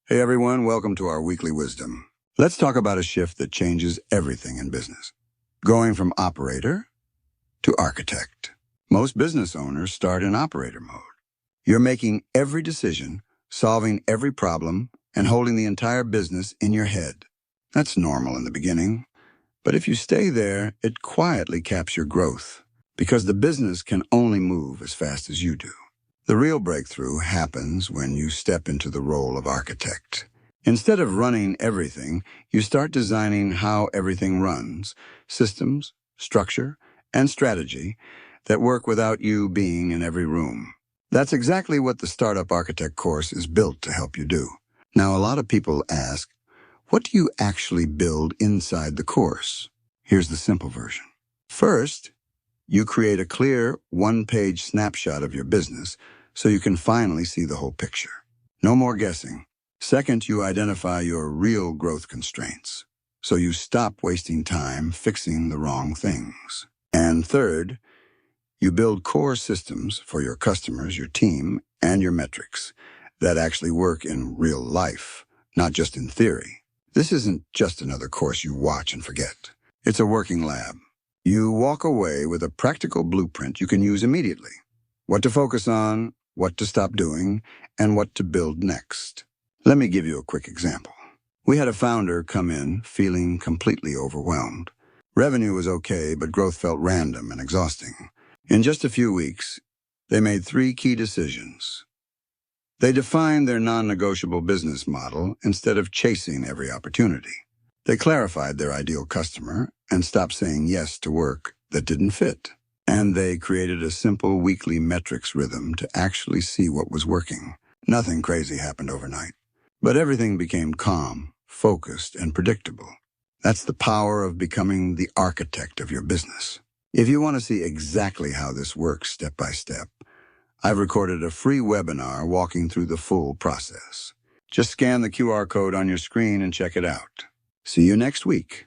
Hey everyone, welcome to our weekly wisdom. Let's talk about a shift that changes everything in business. Going from operator to architect. Most business owners start in operator mode. You're making every decision, solving every problem, and holding the entire business in your head. That's normal in the beginning, but if you stay there, it quietly caps your growth because the business can only move as fast as you do. The real breakthrough happens when you step into the role of architect. Instead of running everything, you start designing how everything runs, systems, structure, and strategy that work without you being in every room. That's exactly what the Startup Architect course is built to help you do. Now, a lot of people ask, what do you actually build inside the course? Here's the simple version. First, you create a clear, one-page snapshot of your business so you can finally see the whole picture. No more guessing. Second, you identify your real growth constraints, so you stop wasting time fixing the wrong things. And third, you build core systems for your customers, your team, and your metrics that actually work in real life, not just in theory. This isn't just another course you watch and forget. It's a working lab. You walk away with a practical blueprint you can use immediately. What to focus on, what to stop doing, and what to build next. Let me give you a quick example. We had a founder come in feeling completely overwhelmed. Revenue was okay, but growth felt random and exhausting. In just a few weeks, they made 3 key decisions. They defined their non-negotiable business model instead of chasing every opportunity. They clarified their ideal customer and stopped saying yes to work that didn't fit. And they created a simple weekly metrics rhythm to actually see what was working. Nothing crazy happened overnight, but everything became calm, focused, and predictable. That's the power of becoming the architect of your business. If you want to see exactly how this works step by step, I've recorded a free webinar walking through the full process. Just scan the QR code on your screen and check it out. See you next week.